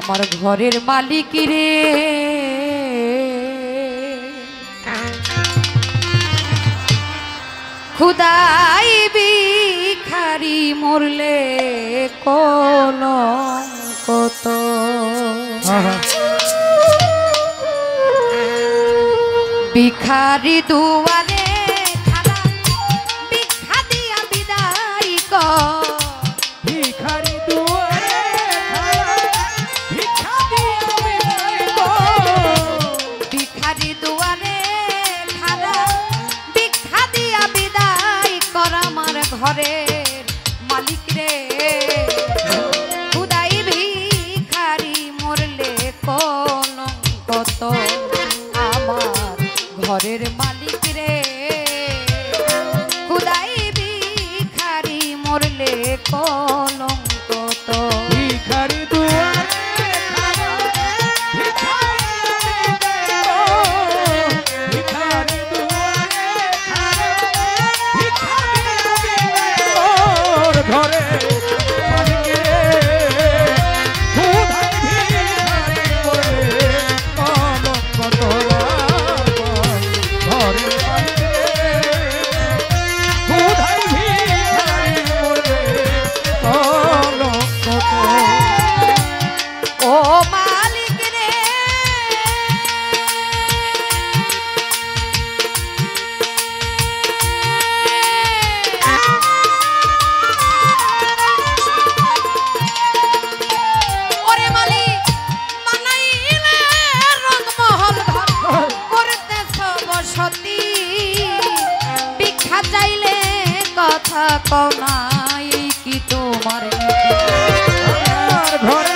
আমার ঘরের মালিক রে খুদাই ভিখারি মরলে কলঙ্ক ভিখারি দুয়ারে খাড়া ভিক্ষা দিয়া বিদায় কর ভিখারি দুয়ারে খাড়া ভিক্ষা দিয়া বিদায় কর ভিখারি দুয়ারে খাড়া ভিক্ষা দিয়া বিদায় কর আমার ঘরের মালিক রে খুদাই ভিখারি মরলে কলঙ্ক আমার ঘরের মালিক রে খুদাই ভিখারি মরলে কলঙ্ক ভিখারি দুয়ারে খাড়া ভিক্ষা দিয়া ভিখারি দুয়ারে খাড়া ভিক্ষা দিয়া ঘরে মালিক রে খুদাই ভিখারি মরলে কলঙ্ক ঘরে মালিক রে খুদাই ভিখারি মরলে কলঙ্ক ও মালিক রে ওরে মালিক বানাইলে রংমহল ঘর করতেছ বসতি ভিক্ষা চাইলে কথা কও না এই কি তোমার ঘরে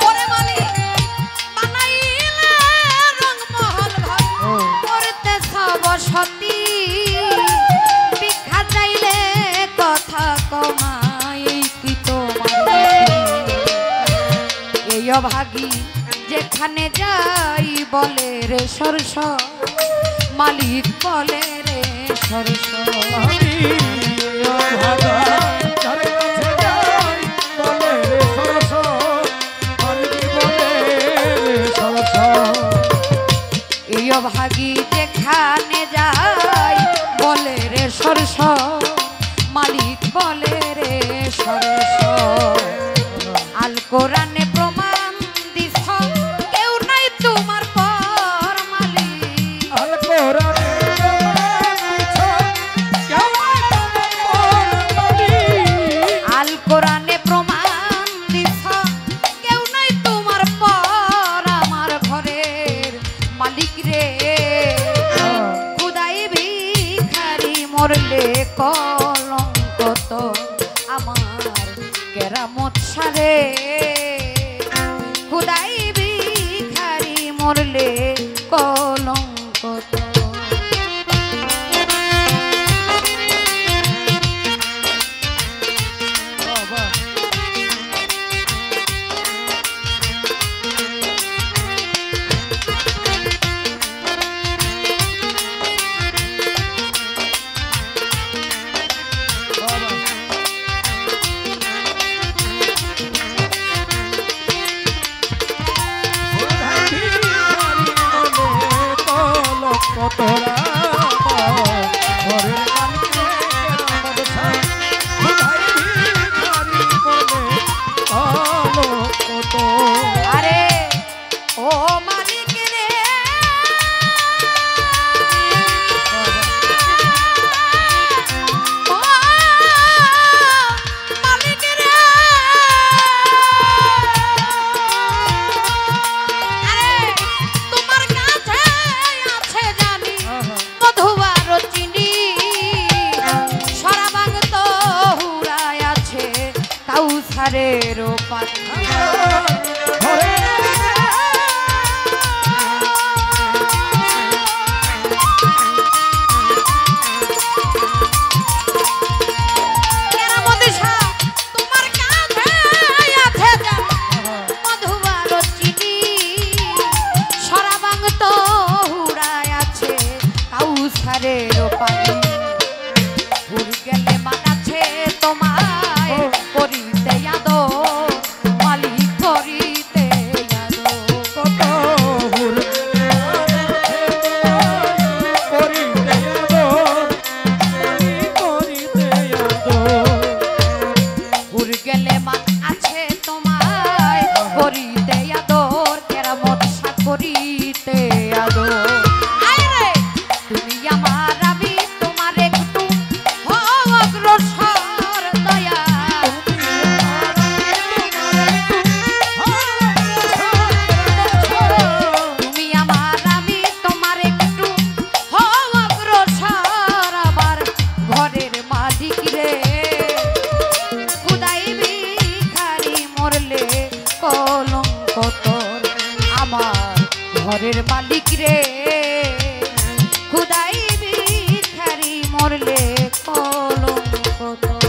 ওরে মালিক বানাইলে রংমহল ঘর করতেছ বসতি ভিক্ষা চাইলে কথা কও না এই কি তোমার এই অভাগী যেখানে যাই বলে রে সরস মালিক বলে রে সরস এই অভাগী যেখানে যাই বলে রে সরস মালিক বলে রে সরস আল কোরআনে প্রমাণ দিছ কেউ নাই তোমার পর মালিক আল কোরআনে আল কোরআনে প্রমাণ দিছ কেউ নাই তোমার পর আমার ঘরের মালিক রে খুদাই ভিখারি মরলে কলঙ্ক আমার কেরামত সারে খুদাই ভিখারি মরলে কলঙ্ক ভিখারি তোর আমার ঘরের মালিক রে খুদাই ভিখারি মরলে কলঙ্ক তোর।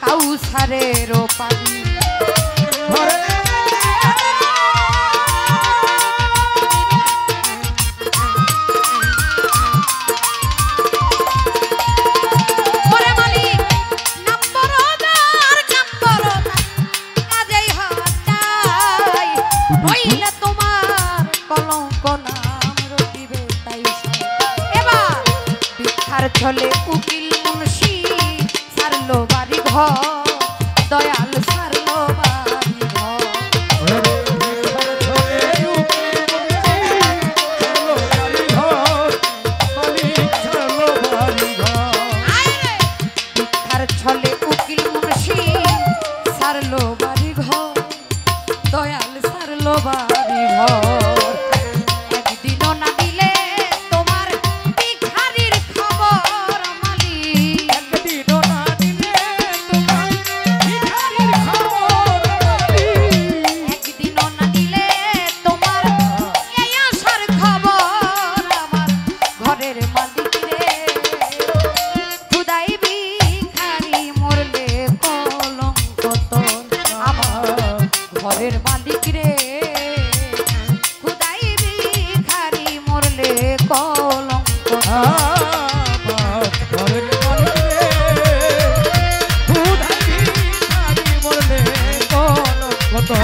কাউসারেরও পানি ছলে উকিল মুন্সি সারলো বাড়ি ঘর দয়াল সারলো বাড়ি ঘর ভিক্ষার ছলে উকিল মুন্সি সারলো বাড়ি ঘর দয়াল সারলো বাড়ি ঘর একদিনও না দিলে ঘরের মালিক রে খুদাই ভিখারি মরলে কলঙ্ক ঘরের মালিক রে খুদাই ভিখারি মরলে কলঙ্ক তোর।